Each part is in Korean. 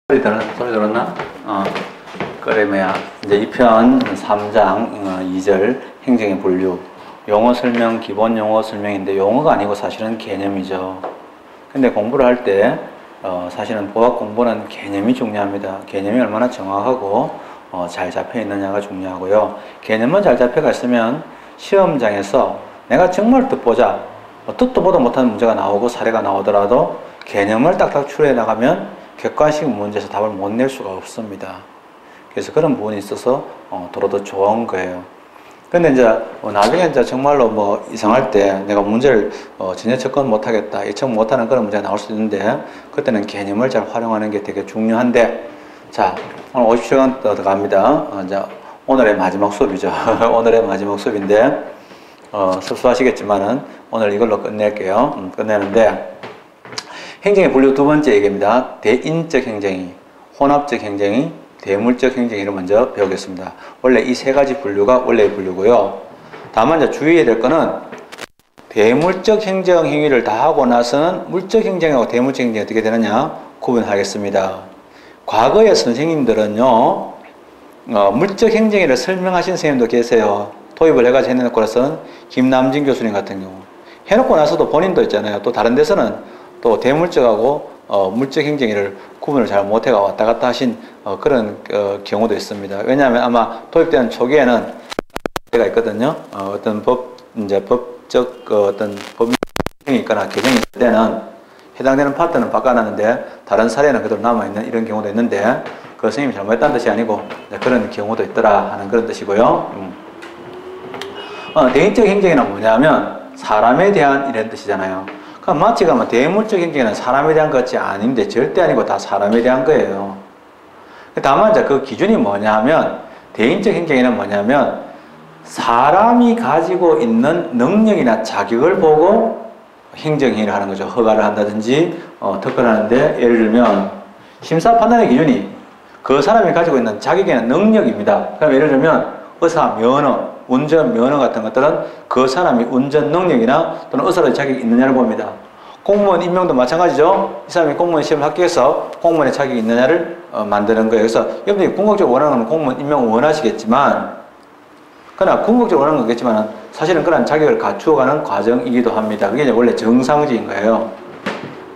소리 들었나? 그래, 뭐야. 이제 2편 3장 2절 행정의 분류. 용어 설명, 기본 용어 설명인데, 용어가 아니고 사실은 개념이죠. 근데 공부를 할 때, 사실은 보학 공부는 개념이 중요합니다. 개념이 얼마나 정확하고, 잘 잡혀 있느냐가 중요하고요. 개념만 잘 잡혀가 있으면, 시험장에서 내가 정말 듣보자, 뜻도 보도 못하는 문제가 나오고 사례가 나오더라도, 개념을 딱딱 추려해 나가면, 객관식 문제에서 답을 못 낼 수가 없습니다. 그래서 그런 부분이 있어서 더더 좋은 거예요. 근데 이제 나중에 이제 정말로 뭐 이상할 때 내가 문제를 전혀 접근 못 하겠다, 예측 못 하는 그런 문제가 나올 수 있는데 그때는 개념을 잘 활용하는 게 되게 중요한데, 자, 오늘 50시간 더 갑니다. 이제 오늘의 마지막 수업이죠. 오늘의 마지막 수업인데 섭섭하시겠지만은 오늘 이걸로 끝낼게요. 끝내는데, 행정의 분류 두 번째 얘기입니다. 대인적 행정이, 혼합적 행정이, 대물적 행정이를 먼저 배우겠습니다. 원래 이 세 가지 분류가 원래의 분류고요. 다만 이제 주의해야 될 거는 대물적 행정 행위를 다 하고 나서는 물적 행정하고 대물적 행정이 어떻게 되느냐 구분하겠습니다. 과거의 선생님들은요, 물적 행정위를 설명하신 선생님도 계세요. 도입을 해가지고 해놓고 나서는 김남진 교수님 같은 경우 해놓고 나서도 본인도 있잖아요. 또 다른 데서는 또 대물적하고 물적 행정위를 구분을 잘 못해가 왔다 갔다 하신 그런 경우도 있습니다. 왜냐하면 아마 도입되는 초기에는 가 있거든요. 어떤 법적 어떤 법령이 있거나 개정이 있을 때는 해당되는 파트는 바꿔놨는데 다른 사례는 그대로 남아있는 이런 경우도 있는데, 그 선생님이 잘못했다는 뜻이 아니고 그런 경우도 있더라 하는 그런 뜻이고요. 대인적 행정위는 뭐냐면 사람에 대한 이런 뜻이잖아요. 마치 가면 대물적 행정은 사람에 대한 것이 아닌데 절대 아니고 다 사람에 대한 거예요. 다만 이제 그 기준이 뭐냐 하면, 대인적 행정에는 뭐냐면 사람이 가지고 있는 능력이나 자격을 보고 행정행위를 하는 거죠. 허가를 한다든지 특허를 하는데, 예를 들면 심사 판단의 기준이 그 사람이 가지고 있는 자격이나 능력입니다. 그럼 예를 들면 의사 면허, 운전 면허 같은 것들은 그 사람이 운전 능력이나 또는 의사의 자격이 있느냐를 봅니다. 공무원 임명도 마찬가지죠. 이 사람이 공무원 시험을 합격해서 공무원의 자격이 있느냐를 만드는 거예요. 그래서 여러분들이 궁극적으로 원하는 건 공무원 임명을 원하시겠지만, 그러나 궁극적으로 원하는 거겠지만 사실은 그런 자격을 갖추어가는 과정이기도 합니다. 그게 이제 원래 정상적인 거예요.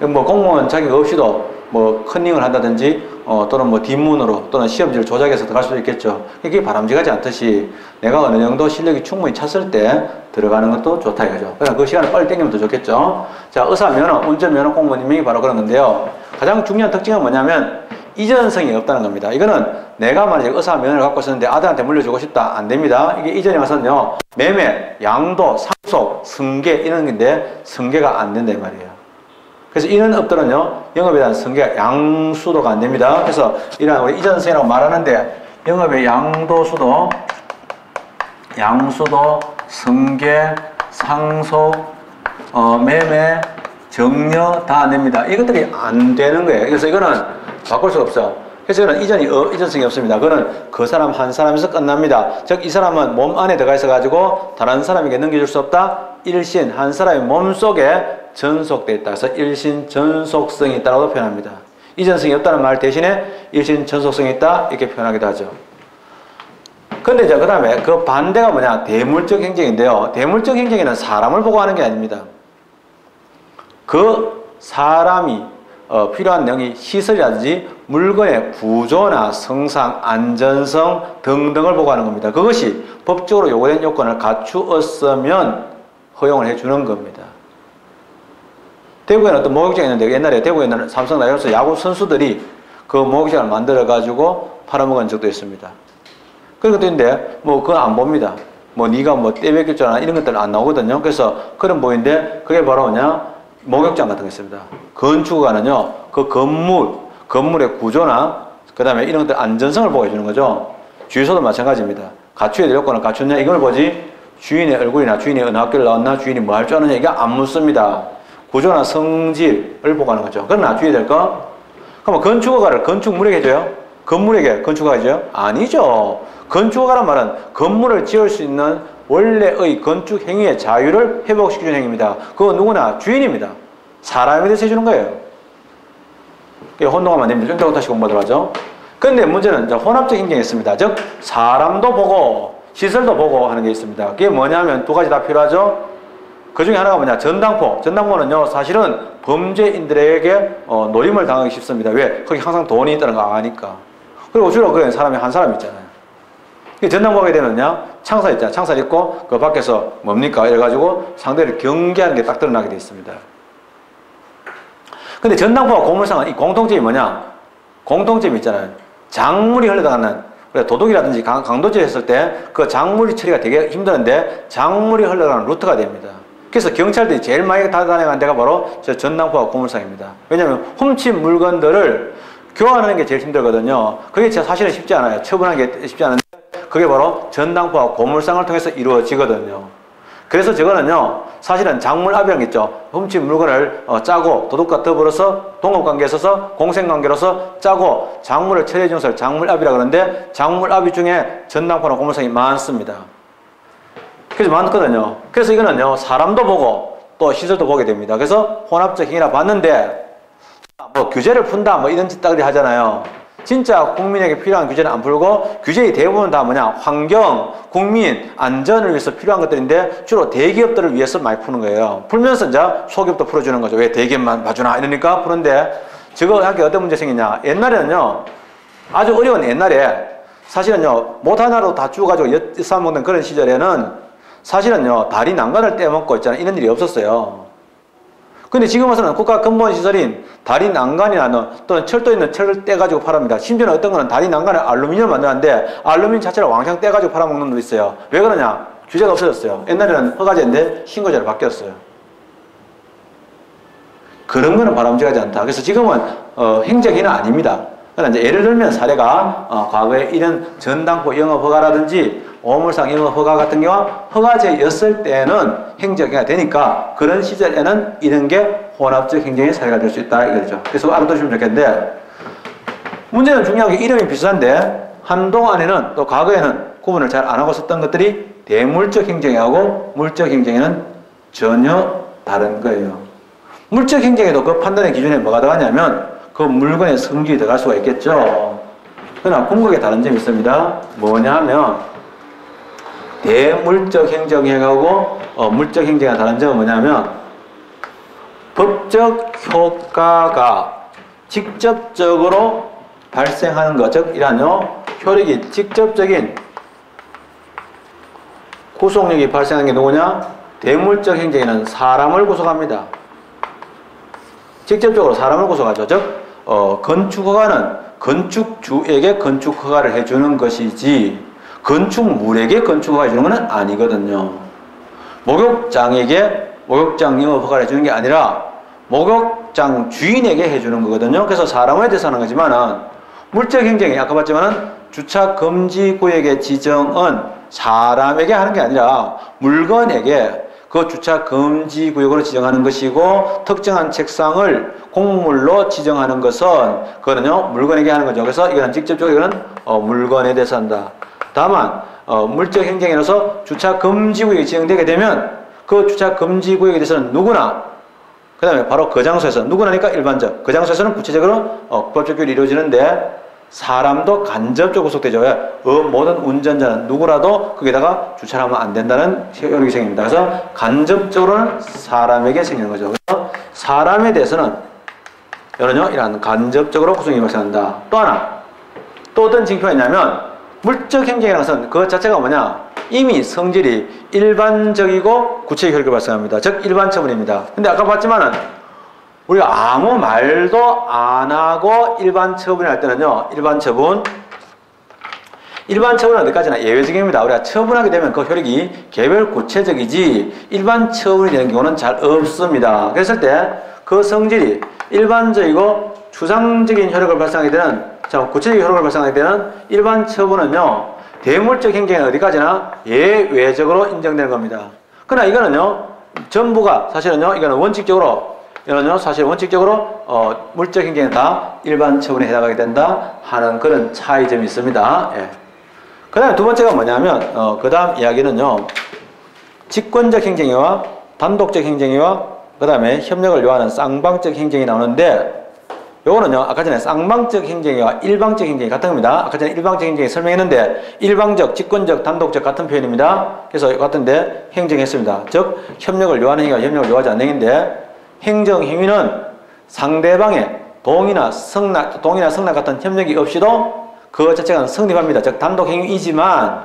뭐 공무원 자격 없이도 뭐 컨닝을 한다든지 또는 뭐 뒷문으로 또는 시험지를 조작해서 들어갈 수도 있겠죠. 이게 바람직하지 않듯이 내가 어느 정도 실력이 충분히 찼을 때 들어가는 것도 좋다 이거죠. 그러니까 그 시간을 빨리 땡기면 더 좋겠죠. 자, 의사 면허, 운전 면허, 공무원 임명이 바로 그런 건데요. 가장 중요한 특징은 뭐냐면 이전성이 없다는 겁니다. 이거는 내가 만약에 의사 면허를 갖고 있었는데 아들한테 물려주고 싶다, 안 됩니다. 이게 이전에 가서는요, 매매, 양도, 상속, 승계 이런 건데 승계가 안 된다 이 말이에요. 그래서 이런 업들은요, 영업에 대한 승계, 양수도가 안 됩니다. 그래서 이런 우리 이전성이라고 말하는데, 영업의 양도수도, 양수도, 승계, 상속, 매매, 정려 다 안 됩니다. 이것들이 안 되는 거예요. 그래서 이거는 바꿀 수가 없어요. 그래서 이거는 이전성이 없습니다. 그거는 그 사람 한 사람에서 끝납니다. 즉, 이 사람은 몸 안에 들어가 있어가지고 다른 사람에게 넘겨줄 수 없다. 일신, 한 사람의 몸 속에 전속되어 있다. 그래서 일신 전속성이 있다고 표현합니다. 이전성이 없다는 말 대신에 일신 전속성이 있다 이렇게 표현하기도 하죠. 근데 이제 그 다음에 그 반대가 뭐냐, 대물적 행정인데요. 대물적 행정에는 사람을 보고 하는 게 아닙니다. 그 사람이 필요한 내용이 시설이라든지 물건의 구조나 성상, 안전성 등등을 보고 하는 겁니다. 그것이 법적으로 요구된 요건을 갖추었으면 허용을 해주는 겁니다. 대구에는 어떤 목욕장이 있는데, 옛날에 대구에 있는 삼성 라이온스 야구 선수들이 그 목욕장을 만들어가지고 팔아먹은 적도 있습니다. 그런 것도 있는데, 뭐, 그건 안 봅니다. 뭐, 네가 뭐, 떼베낄 줄 아나 이런 것들은 안 나오거든요. 그래서 그런 보인데, 그게 바로 뭐냐? 목욕장 같은 거 있습니다. 건축가는요, 그 건물의 구조나, 그 다음에 이런 것들 안전성을 보고 해주는 거죠. 주유소도 마찬가지입니다. 갖춰야 될 요건을 갖췄냐? 이걸 보지, 주인의 얼굴이나 주인이 어느 학교를 나왔나, 주인이 뭐 할 줄 아느냐, 이게 안 묻습니다. 구조나 성질을 보고 하는 거죠. 그럼 놔줘야 될 거? 그럼 건축허가를 건축물에게 해줘요? 건물에게 건축허가 해줘요? 아니죠. 건축허가란 말은 건물을 지을 수 있는 원래의 건축 행위의 자유를 회복시켜주는 행위입니다. 그건 누구나 주인입니다. 사람에 대해서 해주는 거예요. 혼동하면 안 됩니다. 좀 다시 공부하도록 하죠. 근데 문제는 이제 혼합적 행정이 있습니다. 즉, 사람도 보고, 시설도 보고 하는 게 있습니다. 그게 뭐냐면 두 가지 다 필요하죠. 그 중에 하나가 뭐냐? 전당포. 전당포는요, 사실은 범죄인들에게 노림을 당하기 쉽습니다. 왜? 거기 항상 돈이 있다는 거 아니까. 그리고 주로 그 사람이 한 사람 있잖아요. 전당포하게 되면요, 창살 있잖아요. 창살 있고, 그 밖에서 뭡니까? 이래가지고 상대를 경계하는 게 딱 드러나게 되어 있습니다. 근데 전당포와 고물상은 이 공통점이 뭐냐? 공통점이 있잖아요. 작물이 흘러가는, 도둑이라든지 강도질 했을 때 그 작물 처리가 되게 힘드는데 작물이 흘러가는 루트가 됩니다. 그래서 경찰들이 제일 많이 다니는 데가 바로 저 전당포와 고물상입니다. 왜냐하면 훔친 물건들을 교환하는 게 제일 힘들거든요. 그게 사실은 쉽지 않아요. 처분하는 게 쉽지 않은데 그게 바로 전당포와 고물상을 통해서 이루어지거든요. 그래서 저거는요, 사실은 작물압이라는 게 있죠. 훔친 물건을 짜고 도둑과 더불어서 동업관계에 있어서 공생관계로서 짜고 작물을 처리해 주는 것을 작물압이라고 그러는데 작물압이 중에 전당포나 고물상이 많습니다. 그래서 많거든요. 그래서 이거는요, 사람도 보고 또 시설도 보게 됩니다. 그래서 혼합적 행위라 봤는데 뭐 규제를 푼다 뭐 이런 짓따구리 하잖아요. 진짜 국민에게 필요한 규제는 안 풀고 규제의 대부분 다 뭐냐? 환경, 국민, 안전을 위해서 필요한 것들인데 주로 대기업들을 위해서 많이 푸는 거예요. 풀면서 이제 소기업도 풀어주는 거죠. 왜 대기업만 봐주나 이러니까 푸는데 저거 하게 어떤 문제 생기냐? 옛날에는요, 아주 어려운 옛날에 사실은요, 못 하나로 다 주워가지고 엿싸먹는 그런 시절에는 사실은요, 다리 난간을 떼먹고 있잖아요. 이런 일이 없었어요. 근데 지금 와서는 국가 근본 시설인 다리 난간이나 또는 철도에 있는 철을 떼가지고 팔합니다. 심지어는 어떤 거는 다리 난간을 알루미늄을 만드는데 알루미늄 자체를 왕창 떼가지고 팔아먹는 놈도 있어요. 왜 그러냐? 규제가 없어졌어요. 옛날에는 허가제인데 신고제로 바뀌었어요. 그런 거는 바람직하지 않다. 그래서 지금은 행정위는 아닙니다. 그러나 이제 예를 들면 사례가 과거에 이런 전당포 영업 허가라든지 오물상 영업 허가 같은 경우와 허가제였을 때는 행정위가 되니까 그런 시절에는 이런 게 혼합적 행정의 사례가 될 수 있다 이거죠. 그래서 알아두시면 좋겠는데 문제는 중요한 게 이름이 비슷한데 한동안에는 또 과거에는 구분을 잘 안 하고 썼던 것들이 대물적 행정하고 물적 행정에는 전혀 다른 거예요. 물적 행정에도 그 판단의 기준에 뭐가 들어가냐면 그 물건의 성질이 들어갈 수가 있겠죠. 그러나 궁극에 다른 점이 있습니다. 뭐냐 하면 대물적 행정하고 물적 행정과 다른 점은 뭐냐면 법적 효과가 직접적으로 발생하는 것, 즉 이란요 효력이 직접적인 구속력이 발생하는 게 누구냐? 대물적 행정에는 사람을 구속합니다. 직접적으로 사람을 구속하죠. 즉 건축허가는 건축주에게 건축허가를 해주는 것이지 건축물에게 건축허가 해주는 것은 아니거든요. 목욕장에게 목욕장 영업허가를 해주는 게 아니라 목욕장 주인에게 해주는 거거든요. 그래서 사람에 대해서 하는 거지만은 물적 행정이 아까 봤지만은 주차 금지 구역의 지정은 사람에게 하는 게 아니라 물건에게 그 주차 금지 구역으로 지정하는 것이고 특정한 책상을 공물로 지정하는 것은 그거는요 물건에게 하는 거죠. 그래서 이거는 직접적으로 이거는 물건에 대해서 한다. 다만 물적 행정이라서 주차 금지 구역이 지정되게 되면 그 주차 금지 구역에 대해서는 누구나 그 다음에 바로 그 장소에서 누구나니까 일반적 그 장소에서는 구체적으로 법적 규율이 이루어지는데 사람도 간접적으로 구속되죠. 모든 운전자는 누구라도 거기다가 주차를 하면 안 된다는 효력이 생깁니다. 그래서 간접적으로는 사람에게 생기는 거죠. 그래서 사람에 대해서는 이거는요, 이런 간접적으로 구속이 발생한다. 또 하나, 또 어떤 징표가 있냐면 물적 행정이라는 것은 그 자체가 뭐냐? 이미 성질이 일반적이고 구체적 효력이 발생합니다. 즉 일반 처분입니다. 근데 아까 봤지만은 우리가 아무 말도 안 하고 일반 처분을 할 때는요, 일반 처분은 어디까지나 예외적입니다. 우리가 처분하게 되면 그 효력이 개별 구체적이지 일반 처분이 되는 경우는 잘 없습니다. 그랬을 때 그 성질이 일반적이고 추상적인 효력을 발생하게 되는, 구체적인 효력을 발생하게 되는 일반 처분은요, 대물적 행정은 어디까지나 예외적으로 인정되는 겁니다. 그러나 이거는요, 전부가 사실은요, 이거는 원칙적으로 사실 원칙적으로 물적 행정은 다 일반 처분에 해당하게 된다 하는 그런 차이점이 있습니다. 예. 그 다음에 두 번째가 뭐냐면 그 다음 이야기는요 직권적 행정위와 단독적 행정위와 그 다음에 협력을 요하는 쌍방적 행정이 나오는데 요거는요, 아까 전에 쌍방적 행정과 일방적 행정이 같은 겁니다. 아까 전에 일방적 행정이 설명했는데, 일방적, 직권적, 단독적 같은 표현입니다. 그래서 같은데, 행정했습니다. 즉, 협력을 요하는 행위가 협력을 요하지 않는 행위인데, 행정행위는 상대방의 동의나 승낙 같은 협력이 없이도 그 자체가 성립합니다. 즉, 단독행위이지만,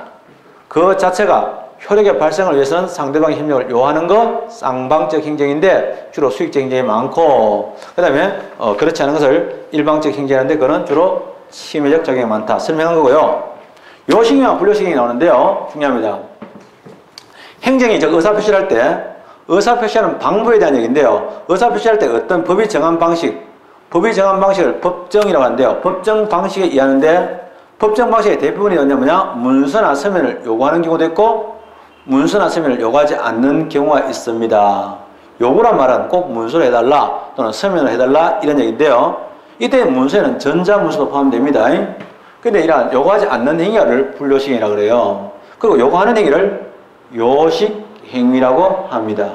그 자체가 효력의 발생을 위해서는 상대방의 협력을 요하는 것, 쌍방적 행정인데 주로 수익적 행정이 많고, 그 다음에 그렇지 않은 것을 일방적 행정인데 그거는 주로 침해적 작용이 많다. 설명한 거고요. 요식행위와 불요식행위 나오는데요. 중요합니다. 행정이 즉 의사표시를 할 때 의사표시하는 방법에 대한 얘기인데요. 의사표시할 때 어떤 법이 정한 방식을 법정이라고 하는데요. 법정 방식에 의하는데 법정 방식의 대부분이 뭐냐 문서나 서면을 요구하는 경우도 있고 문서나 서면을 요구하지 않는 경우가 있습니다. 요구란 말은 꼭 문서로 해달라 또는 서면으로 해달라 이런 얘기인데요. 이때 문서에는 전자문서도 포함됩니다. 근데 이러한 요구하지 않는 행위를 불요식행위라고 그래요. 그리고 요구하는 행위를 요식행위라고 합니다.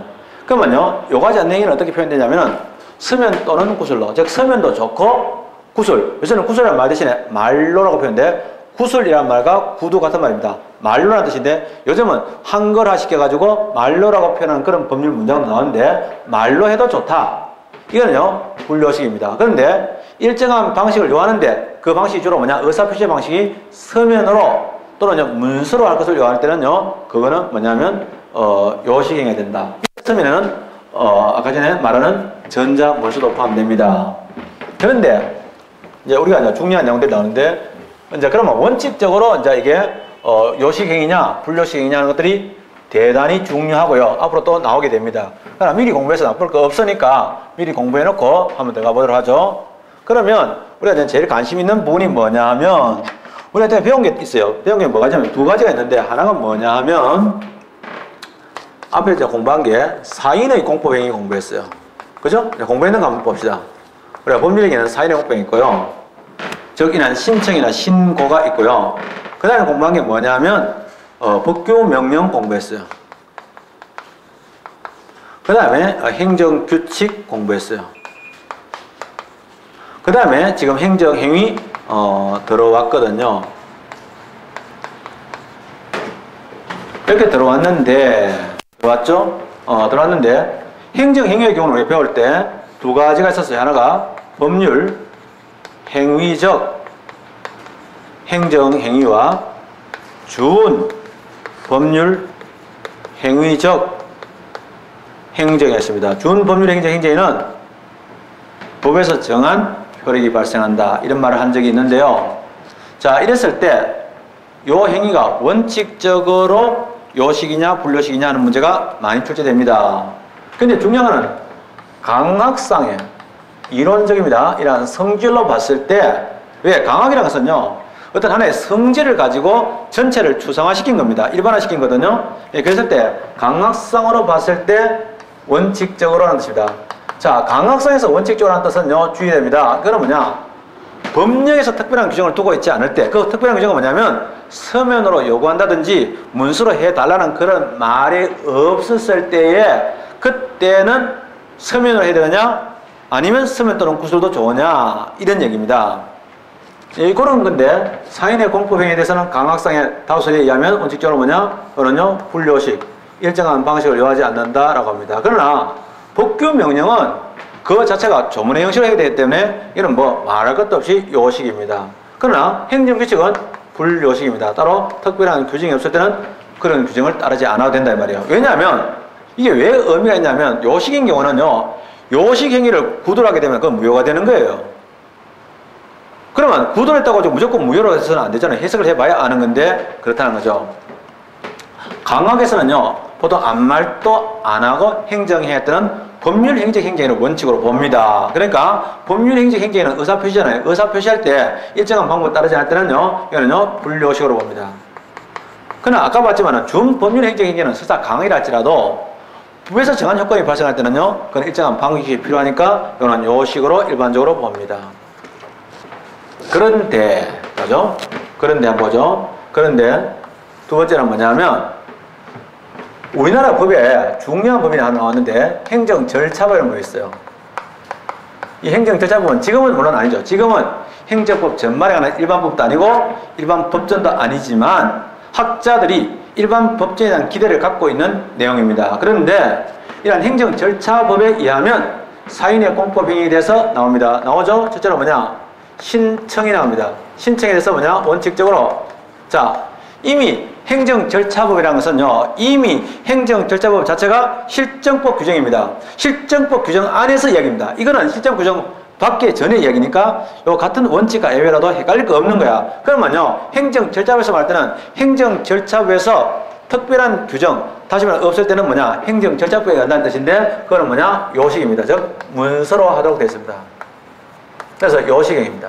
그러면요, 요구하지 않는 행위는 어떻게 표현되냐면은 서면 또는 구술로, 즉 서면도 좋고 구술, 요새는 구술이라는 말 대신에 말로라고 표현돼. 구술이라는 말과 구도 같은 말입니다. 말로라는 뜻인데 요즘은 한글화 시켜가지고 말로라고 표현하는 그런 법률 문장도 나오는데 말로 해도 좋다. 이거는요 불요식입니다. 그런데 일정한 방식을 요하는데 그 방식이 주로 뭐냐 의사표시 방식이 서면으로 또는 문서로 할 것을 요할 때는요 그거는 뭐냐면 요식행위가 된다. 서면에는 아까 전에 말하는 전자 문서도 포함됩니다. 그런데 이제 우리가 이제 중요한 내용들이 나오는데 이제 그러면 원칙적으로 이제 이게 요식행위냐 불요식행위냐 하는 것들이 대단히 중요하고요. 앞으로 또 나오게 됩니다. 그러나 미리 공부해서 나쁠 거 없으니까 미리 공부해놓고 한번 들어가 보도록 하죠. 그러면 우리가 제일 관심 있는 부분이 뭐냐 하면 우리가 배운 게 있어요. 배운 게 뭐가 있냐면 두 가지가 있는데 하나가 뭐냐 하면 앞에 제가 공부한 게 사인의 공법행위 공부했어요. 그죠? 공부했는 거 한번 봅시다. 우리가 법률행위는 사인의 공법행위 있고요. 적인한 신청이나 신고가 있고요. 그 다음에 공부한 게 뭐냐면 법규 명령 공부했어요. 그 다음에 행정규칙 공부했어요. 그 다음에 지금 행정행위 들어왔거든요. 이렇게 들어왔는데 들어왔는데 행정행위의 경우는 우리가 배울 때 두 가지가 있었어요. 하나가 법률 행위적 행정행위와 준 법률 행위적 행정이었습니다. 준 법률 행정행위는 법에서 정한 효력이 발생한다. 이런 말을 한 적이 있는데요. 자, 이랬을 때 요 행위가 원칙적으로 요식이냐 불요식이냐 하는 문제가 많이 출제됩니다. 근데 중요한 것은 강학상의 이론적입니다. 이런 성질로 봤을 때 왜 강학이라는 것은요 어떤 하나의 성질을 가지고 전체를 추상화시킨 겁니다. 일반화시킨 거거든요. 그랬을 때 강학상으로 봤을 때 원칙적으로 하는 뜻입니다. 자, 강학상에서 원칙적으로 하는 뜻은요 주의됩니다. 그건 뭐냐 법령에서 특별한 규정을 두고 있지 않을 때 그 특별한 규정은 뭐냐면 서면으로 요구한다든지 문서로 해달라는 그런 말이 없었을 때에 그때는 서면으로 해야 되느냐 아니면 서면 또는 구술도 좋으냐 이런 얘기입니다. 그런 건데 사인의 공법행위에 대해서는 강학상의 다수에 의하면 원칙적으로 뭐냐 그거는요 불요식 일정한 방식을 요하지 않는다라고 합니다. 그러나 법규 명령은 그 자체가 조문의 형식으로 해야 되기 때문에 이는 뭐 말할 것도 없이 요식입니다. 그러나 행정규칙은 불요식입니다. 따로 특별한 규정이 없을 때는 그런 규정을 따르지 않아도 된다 이 말이에요. 왜냐하면 이게 왜 의미가 있냐면 요식인 경우는요 요식 행위를 구도를 하게 되면 그건 무효가 되는 거예요. 그러면 구도를 했다고 무조건 무효로 해서는 안 되잖아요. 해석을 해봐야 아는 건데 그렇다는 거죠. 강학에서는요 보통 아무 말도 안 하고 행정행위 때는 법률 행정 행정을 원칙으로 봅니다. 그러니까 법률 행정 행정은 의사표시잖아요. 의사표시할 때 일정한 방법을 따르지 않을 때는요 이거는요 불요식으로 봅니다. 그러나 아까 봤지만은 준 법률 행정 행정은 설사 강학이라 할지라도 법에서 정한 효과가 발생할 때는요 그건 일정한 방식이 필요하니까 이거는 요식으로 일반적으로 봅니다. 그런데 그죠? 그런데 한번 보죠. 그런데 두 번째는 뭐냐면 우리나라 법에 중요한 법이 하나 나왔는데 행정 절차법이라는 법이 있어요. 이 행정절차법은 지금은 물론 아니죠. 지금은 행정법 전반에 관한 일반법도 아니고 일반 법전도 아니지만 학자들이 일반 법전에 대한 기대를 갖고 있는 내용입니다. 그런데 이러한 행정절차법에 의하면 사인의 공법행위에 대해서 나옵니다. 나오죠? 첫째로 뭐냐? 신청이 나옵니다. 신청에 대해서 뭐냐? 원칙적으로 자, 이미 행정절차법이라는 것은요, 이미 행정절차법 자체가 실정법 규정입니다. 실정법 규정 안에서 이야기입니다. 이거는 실정 규정 밖에 전의 이야기니까 요 같은 원칙과 예외라도 헷갈릴 거 없는 거야. 그러면요, 행정절차법에서 말할 때는 행정절차법에서 특별한 규정, 다시 말해 없을 때는 뭐냐? 행정절차법에 간다는 뜻인데 그거는 뭐냐? 요식입니다. 즉 문서로 하도록 되어 있습니다. 그래서 요식행입니다.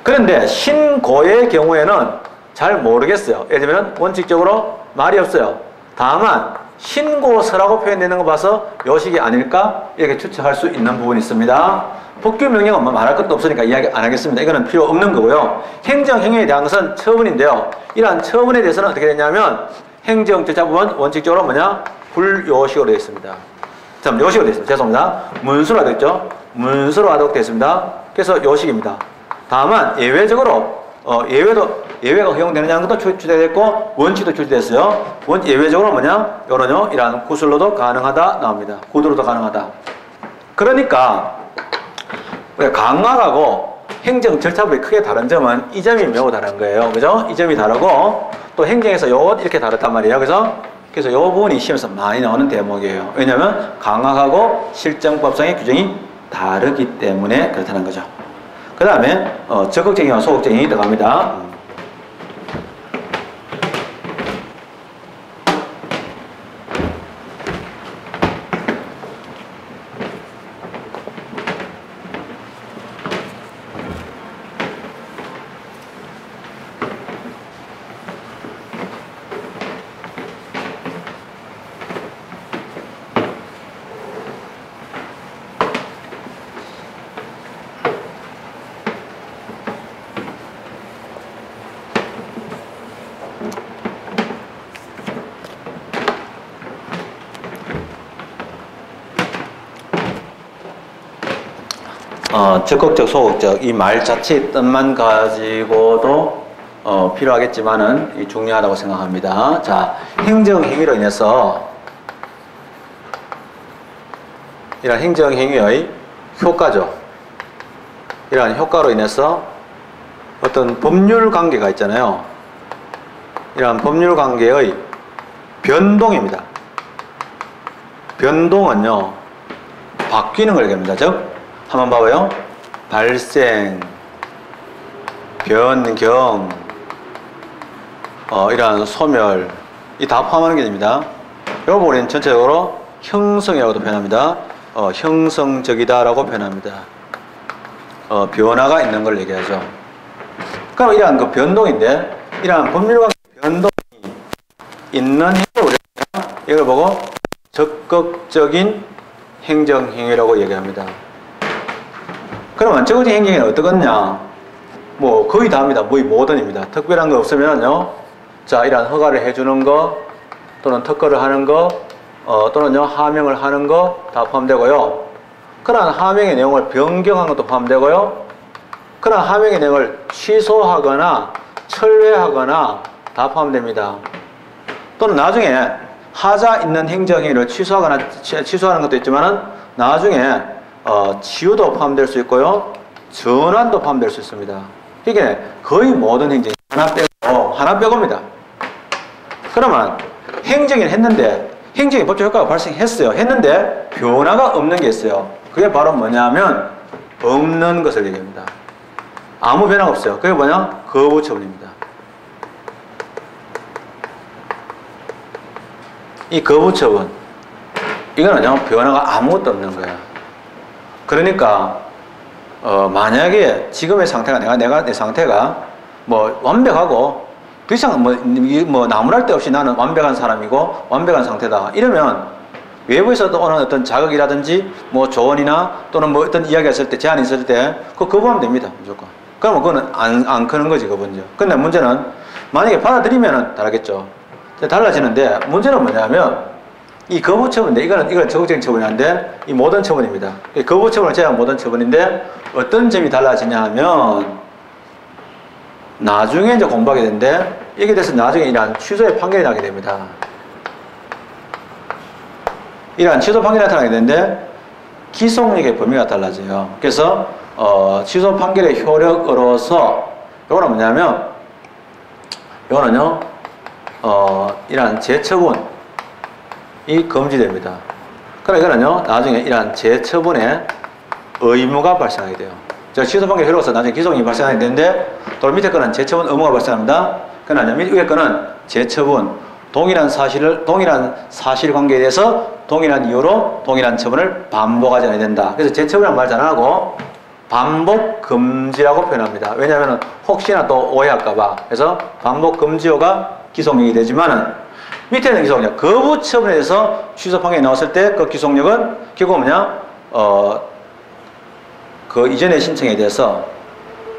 그런데 신고의 경우에는 잘 모르겠어요. 예를 들면 원칙적으로 말이 없어요. 다만 신고서라고 표현되는 거 봐서 요식이 아닐까? 이렇게 추측할 수 있는 부분이 있습니다. 법규명령은 뭐 말할 것도 없으니까 이야기 안 하겠습니다. 이거는 필요 없는 거고요. 행정행위에 대한 것은 처분인데요. 이러한 처분에 대해서는 어떻게 되냐면 행정절차법은 원칙적으로 뭐냐? 불요식으로 되어 있습니다. 자, 요식으로 되어 있습니다. 죄송합니다. 문서로 되어 있죠. 문서로 하도록 되어 있습니다. 그래서 요식입니다. 다만 예외적으로 예외가 허용되느냐는 것도 출제됐고 원칙도 출제됐어요. 예외적으로 뭐냐? 요런요, 이러한 구술로도 가능하다 나옵니다. 구두로도 가능하다. 그러니까 강학하고 행정절차법이 크게 다른 점은 이 점이 매우 다른 거예요. 그죠? 이 점이 다르고 또 행정에서 요것 이렇게 다르단 말이에요. 그래서 요 부분이 시험에서 많이 나오는 대목이에요. 왜냐하면 강학하고 실정법상의 규정이 다르기 때문에 그렇다는 거죠. 그 다음에 적극적인과 소극적인이 들어갑니다. 적극적, 소극적 이 말 자체의 뜻만 가지고도 필요하겠지만은 중요하다고 생각합니다. 자, 행정행위로 인해서 이런 행정행위의 효과죠. 이러한 효과로 인해서 어떤 법률 관계가 있잖아요. 이러한 법률 관계의 변동입니다. 변동은요, 바뀌는 걸 얘기합니다. 즉, 한번 봐봐요. 발생, 변경, 이러한 소멸, 이 다 포함하는 게 됩니다. 이 부분은 전체적으로 형성이라고도 표현합니다. 형성적이다라고 표현합니다. 변화가 있는 걸 얘기하죠. 그럼 이러한 그 변동인데, 이러한 법률관계 변동이 있는 행위를 우리가 이걸 보고 적극적인 행정행위라고 얘기합니다. 그러면 적극적인 행정행위는 어떠겠냐? 뭐 거의 다 합니다. 거의 모든입니다. 특별한 거 없으면요, 자, 이러한 허가를 해주는 거, 또는 특허를 하는 거, 또는요, 하명을 하는 거 다 포함되고요. 그러한 하명의 내용을 변경한 것도 포함되고요. 그러한 하명의 내용을 취소하거나 철회하거나 다 포함됩니다. 또는 나중에 하자 있는 행정행위를 취소하는 것도 있지만은 나중에 치유도 포함될 수 있고요, 전환도 포함될 수 있습니다. 이게 거의 모든 행정이 하나 빼고입니다. 그러면 행정을 했는데 행정의 법적 효과가 발생했어요. 했는데 변화가 없는 게 있어요. 그게 바로 뭐냐면 없는 것을 얘기합니다. 아무 변화가 없어요. 그게 뭐냐? 거부처분입니다. 이 거부처분, 이거는요, 변화가 아무것도 없는 거야. 그러니까 만약에 지금의 상태가 내 상태가 뭐 완벽하고 더 이상 뭐 나무랄 데 없이 나는 완벽한 사람이고 완벽한 상태다, 이러면 외부에서도 오는 어떤 자극이라든지 뭐 조언이나 또는 뭐 어떤 이야기가 있을 때, 제안이 있을 때 그거 거부하면 됩니다. 무조건. 그러면 그거는 안 크는 거지, 그 문제. 근데 문제는 만약에 받아들이면은 다르겠죠. 달라지는데 문제는 뭐냐면 이 거부 처분인데 이건 적극적인 처분이 아닌데 이 모든 처분입니다. 이 거부 처분을 제외한 모든 처분인데 어떤 점이 달라지냐 하면 나중에 이제 공부하게 되는데 이게 돼서 나중에 이러한 취소의 판결이 나게 됩니다. 이러한 취소 판결이 나타나게 되는데 기속력의 범위가 달라져요. 그래서 취소 판결의 효력으로서 요거는 뭐냐면 요거는요 이러한 재처분이 금지됩니다. 그러나 이거는요 나중에 이러한 재처분의 의무가 발생하게 돼요. 취소 판결 효력으로서 나중에 기속력이 발생하게 되는데 또 밑에 거는 재처분 의무가 발생합니다. 그러나 위에 거는 재처분 동일한 사실관계에 대해서 동일한 이유로 동일한 처분을 반복하지 않아야 된다. 그래서 재처분이라는 말 잘 안 하고 반복 금지라고 표현합니다. 왜냐하면 혹시나 또 오해할까봐. 그래서 반복 금지어가 기속력이 되지만은 밑에는 기속력. 거부 처분에 대해서 취소 판결이 나왔을 때 그 기속력은 결국 뭐냐? 그 이전의 신청에 대해서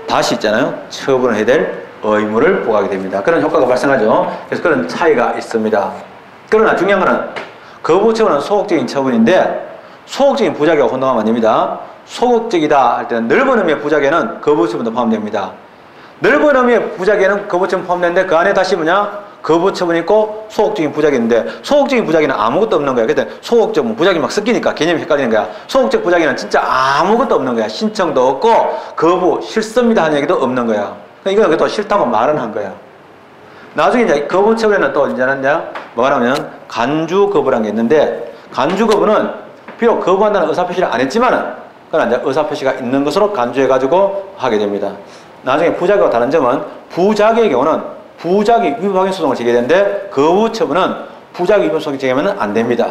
다시 있잖아요. 처분을 해야 될 의무를 부과하게 됩니다. 그런 효과가 발생하죠. 그래서 그런 차이가 있습니다. 그러나 중요한 것은 거부 처분은 소극적인 처분인데 소극적인 부작용과 혼동하면 안 됩니다. 소극적이다 할 때는 넓은 의미의 부작용에는 거부 처분도 포함됩니다. 넓은 의미의 부작용에는 거부 처분 포함되는데 그 안에 다시 뭐냐? 거부 처분이 있고 소극적인 부작용인데 소극적인 부작용은 아무것도 없는 거야. 그때 소극적 부작용이 막 섞이니까 개념이 헷갈리는 거야. 소극적 부작용은 진짜 아무것도 없는 거야. 신청도 없고 거부 싫습니다 하는 얘기도 없는 거야. 이건 또 싫다고 말은 한 거야. 나중에 이제 거부 처분에는 또 이제는 뭐가 나오면 간주 거부라는 게 있는데 간주 거부는 비록 거부한다는 의사표시를 안 했지만은 그러나 이제 의사표시가 있는 것으로 간주해가지고 하게 됩니다. 나중에 부작위와 다른 점은 부작위의 경우는 부작위 위법행위 소송을 제기되는데 거부 처분은 부작위 위법 소송을 제기하면 안 됩니다.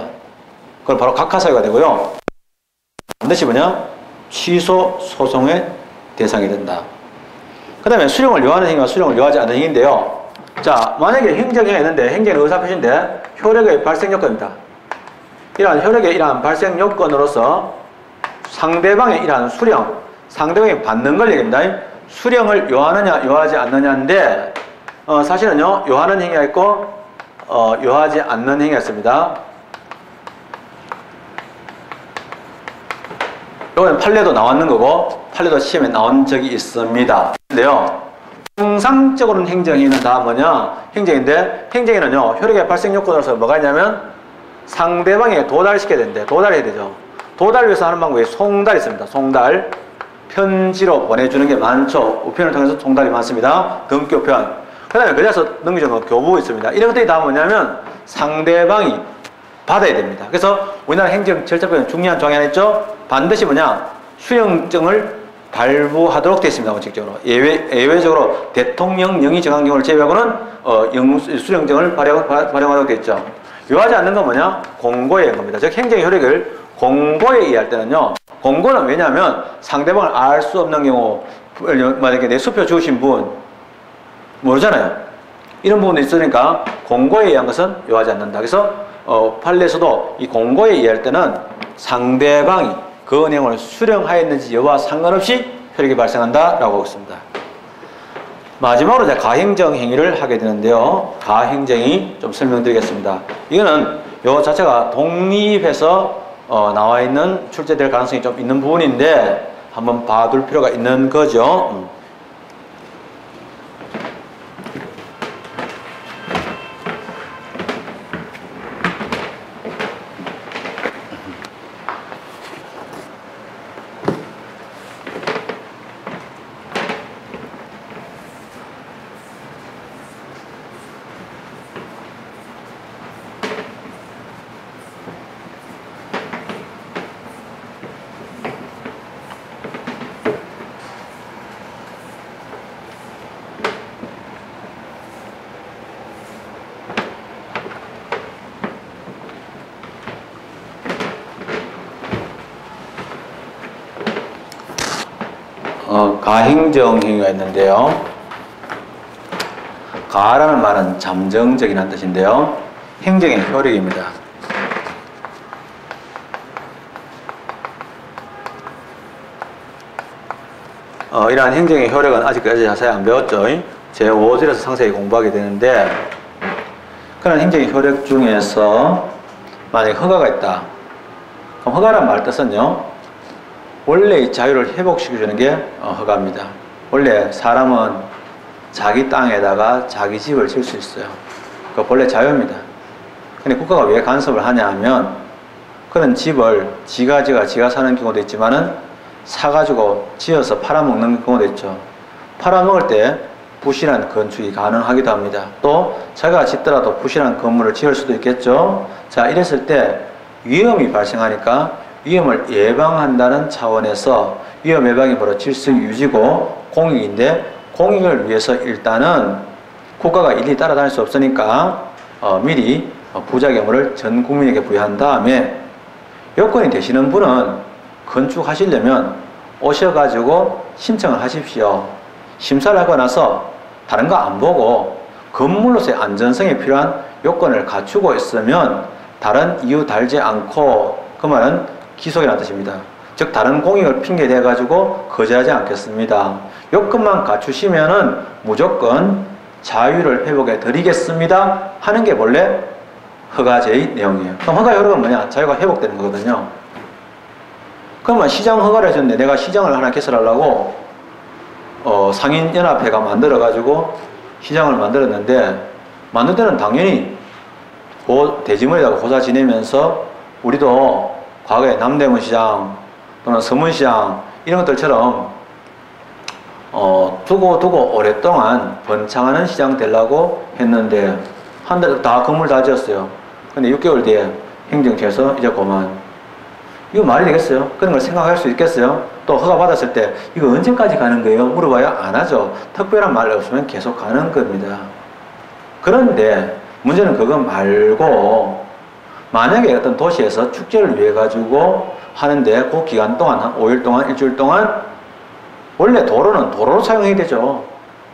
그건 바로 각하사유가 되고요. 반드시 뭐냐? 취소 소송의 대상이 된다. 그 다음에 수령을 요하는 행위와 수령을 요하지 않는 행위인데요. 자, 만약에 행정행위가 있는데 행정은 의사표시인데 효력의 발생 요건입니다. 이러한 효력의 이러한 발생 요건으로서 상대방의 이러한 수령, 상대방이 받는 걸 얘기합니다. 수령을 요하느냐 요하지 않느냐인데 사실은요 요하는 행위가 있고 요하지 않는 행위가 있습니다. 이거는 판례도 나왔는 거고 판례도 시험에 나온 적이 있습니다. 근데요 통상적으로는 행정행위는 다 뭐냐 행정인데 행정에는요 효력의 발생 요건으로서 뭐가 있냐면 상대방에 도달시켜야 되는데 도달해야 되죠. 도달을 위해서 하는 방법이 송달이 있습니다. 송달 편지로 보내주는 게 많죠. 우편을 통해서 송달이 많습니다. 등교편 그 다음에 그래서 넘기주는 교부 있습니다. 이런 것들이 다 뭐냐면 상대방이 받아야 됩니다. 그래서 우리나라 행정 절차법에 중요한 조항이 하나 있죠. 반드시 뭐냐 수령증을 발부하도록 되어 있습니다. 원칙적으로 예외적으로 대통령 영의 정한 경우를 제외하고는 수령증을 발령하도록 되어 있죠. 요하지 않는 건 뭐냐 공고에 의한 겁니다. 즉 행정의 효력을 공고에 의할 때는요 공고는 왜냐하면 상대방을 알 수 없는 경우 만약에 내 수표 주신 분 모르잖아요. 이런 부분이 있으니까 공고에 의한 것은 요하지 않는다. 그래서 판례에서도 이 공고에 의할 때는 상대방이 그 내용을 수령하였는지 여부와 상관없이 효력이 발생한다라고 하고 있습니다. 마지막으로 이제 가행정 행위를 하게 되는데요. 가행정이 좀 설명드리겠습니다. 이거는 요 자체가 독립해서 나와 있는 출제될 가능성이 좀 있는 부분인데 한번 봐둘 필요가 있는 거죠. 가행정 행위가 있는데요. 가라는 말은 잠정적이라는 뜻인데요. 행정의 효력입니다. 이러한 행정의 효력은 아직까지 자세히 안 배웠죠. 제5절에서 상세히 공부하게 되는데 그런 행정의 효력 중에서 만약에 허가가 있다. 그럼 허가란 말 뜻은요, 원래의 자유를 회복시켜주는 게 허가입니다. 원래 사람은 자기 땅에다가 자기 집을 지을 수 있어요. 그거 본래 자유입니다. 근데 국가가 왜 간섭을 하냐 하면, 그런 집을 지가 사는 경우도 있지만은 사가지고 지어서 팔아먹는 경우도 있죠. 팔아먹을 때 부실한 건축이 가능하기도 합니다. 또 자기가 짓더라도 부실한 건물을 지을 수도 있겠죠. 자, 이랬을 때 위험이 발생하니까 위험을 예방한다는 차원에서 위험 예방이 바로 질서 유지고 공익인데, 공익을 위해서 일단은 국가가 일일이 따라다닐 수 없으니까 미리 부작용을 전 국민에게 부여한 다음에, 요건이 되시는 분은 건축하시려면 오셔가지고 신청을 하십시오. 심사를 하고 나서 다른 거 안 보고 건물로서의 안전성에 필요한 요건을 갖추고 있으면 다른 이유 달지 않고, 그 말은 기속이라는 뜻입니다. 즉 다른 공익을 핑계 대가지고 거절하지 않겠습니다. 요건만 갖추시면은 무조건 자유를 회복해 드리겠습니다 하는 게 본래 허가제의 내용이에요. 그럼 허가 효력은 뭐냐? 자유가 회복되는 거거든요. 그러면 시장 허가를 해줬는데 내가 시장을 하나 개설하려고 상인연합회가 만들어가지고 시장을 만들었는데, 만들 때는 당연히 대지문에다가 고사 지내면서 우리도 과거에 남대문 시장 또는 서문시장 이런 것들처럼 두고 오랫동안 번창하는 시장 되려고 했는데 한 달 다 건물 다 지었어요. 근데 6개월 뒤에 행정처에서 이제 그만. 이거 말이 되겠어요? 그런 걸 생각할 수 있겠어요? 또 허가 받았을 때 이거 언제까지 가는 거예요? 물어봐야 안 하죠. 특별한 말 없으면 계속 가는 겁니다. 그런데 문제는 그거 말고, 만약에 어떤 도시에서 축제를 위해 가지고 하는데 그 기간 동안 한 5일 동안, 일주일 동안 원래 도로는 도로로 사용해야 되죠.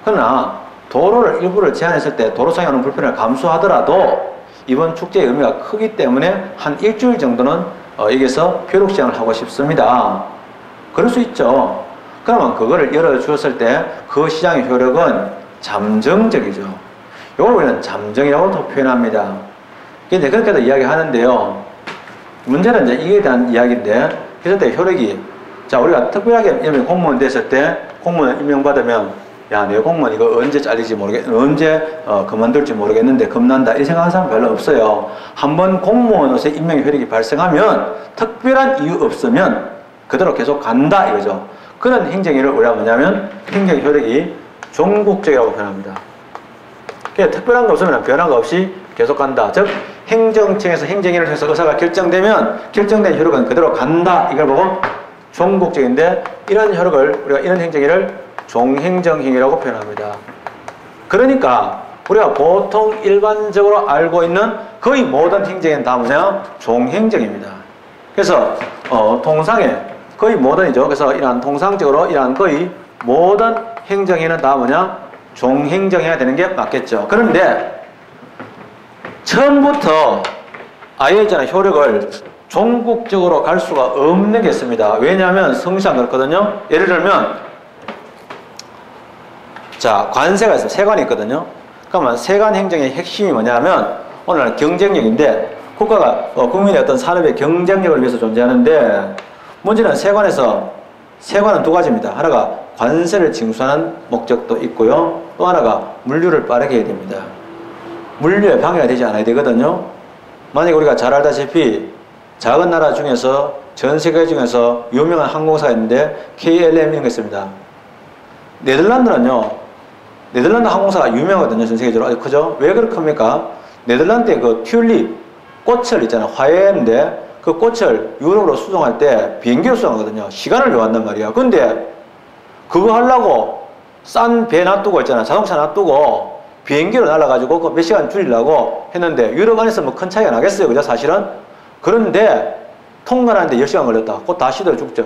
그러나 도로를 일부를 제한했을 때 도로 사용하는 불편을 감수하더라도 이번 축제의 의미가 크기 때문에 한 일주일 정도는 여기서 표류시장을 하고 싶습니다. 그럴 수 있죠. 그러면 그거를 열어주었을 때 그 시장의 효력은 잠정적이죠. 이걸 우리는 잠정이라고 표현합니다. 근데 그렇게도 이야기하는데요. 문제는 이제 이에 대한 이야기인데, 그럴 때 효력이, 자, 우리가 특별하게 공무원 됐을 때 공무원 임명받으면, 야, 내 공무원 이거 언제 잘리지 언제 그만둘지 모르겠는데 겁난다, 이 생각하는 사람 별로 없어요. 한번 공무원으로서 임명의 효력이 발생하면 특별한 이유 없으면 그대로 계속 간다 이거죠. 그런 행정위를 우리가 뭐냐면 행정 효력이 종국적이라고 표현합니다. 그러니까 특별한 거 없으면 변한 거 없이 계속 간다. 즉 행정청에서 행정위를 해서 의사가 결정되면 결정된 효력은 그대로 간다, 이걸 보고 종국적인데, 이런 효력을 우리가 이런 행정위를 종행정행위라고 표현합니다. 그러니까 우리가 보통 일반적으로 알고 있는 거의 모든 행정은 다 뭐냐? 종행정입니다. 그래서 통상에 거의 모든이죠. 그래서 이러한 통상적으로 이러한 거의 모든 행정에는 다 뭐냐? 종행정해야 되는 게 맞겠죠. 그런데 처음부터 아예 있잖아요. 효력을 종국적으로 갈 수가 없는 게 있습니다. 왜냐하면 성시상 그렇거든요. 예를 들면 자, 관세가 있어요. 세관이 있거든요. 그러면 세관 행정의 핵심이 뭐냐면 오늘은 경쟁력인데, 국가가 국민의 어떤 산업의 경쟁력을 위해서 존재하는데, 문제는 세관은 두 가지입니다. 하나가 관세를 징수하는 목적도 있고요. 또 하나가 물류를 빠르게 해야 됩니다. 물류에 방해가 되지 않아야 되거든요. 만약에 우리가 잘 알다시피 작은 나라 중에서 전 세계 중에서 유명한 항공사가 있는데 KLM 이런 거 있습니다. 네덜란드 항공사가 유명하거든요. 전 세계적으로 아주 크죠. 왜 그렇게 합니까? 네덜란드의 그 튤립 꽃을 있잖아요. 화훼인데 그 꽃을 유럽으로 수송할 때 비행기로 수송하거든요. 시간을 요한단 말이야. 근데 그거 하려고 싼 배 놔두고 있잖아. 자동차 놔두고 비행기로 날아가지고 그 몇 시간 줄이려고 했는데 유럽 안에서 뭐 큰 차이가 나겠어요. 그죠? 사실은. 그런데 통관하는데 10시간 걸렸다. 곧 다 시들어 죽죠.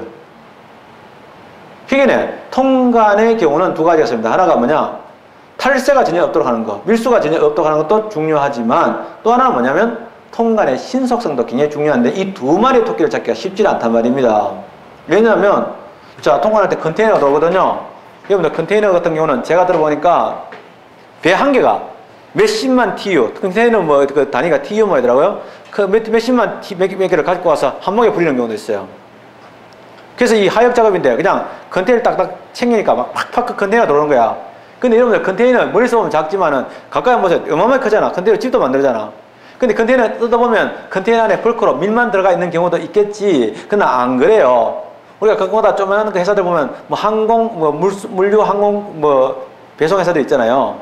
희귀네. 통관의 경우는 두 가지가 있습니다. 하나가 뭐냐? 탈세가 전혀 없도록 하는 거, 밀수가 전혀 없도록 하는 것도 중요하지만, 또 하나는 뭐냐면 통관의 신속성도 굉장히 중요한데 이 두 마리의 토끼를 잡기가 쉽지 않단 말입니다. 왜냐하면 자, 통관할 때 컨테이너가 들어오거든요. 여러분들 컨테이너 같은 경우는 제가 들어보니까 배 한 개가 몇십만 TU, 컨테이너 뭐 그 단위가 TU 뭐더라고요. 그 몇십만 몇 개를 가지고 와서 한목에 부리는 경우도 있어요. 그래서 이 하역 작업인데 그냥 컨테이너 딱딱 챙기니까 막 팍팍 그 컨테이너가 들어오는 거야. 근데 여러분들 컨테이너 멀리서 보면 작지만은 가까이 보세요. 어마어마하게 크잖아. 컨테이너 집도 만들잖아. 근데 컨테이너 뜯어보면 컨테이너 안에 벌크로 밀만 들어가 있는 경우도 있겠지. 그러나 안 그래요. 우리가 그거보다 조그마한 그 회사들 보면 뭐 항공, 뭐 물류 항공 뭐 배송 회사들 있잖아요.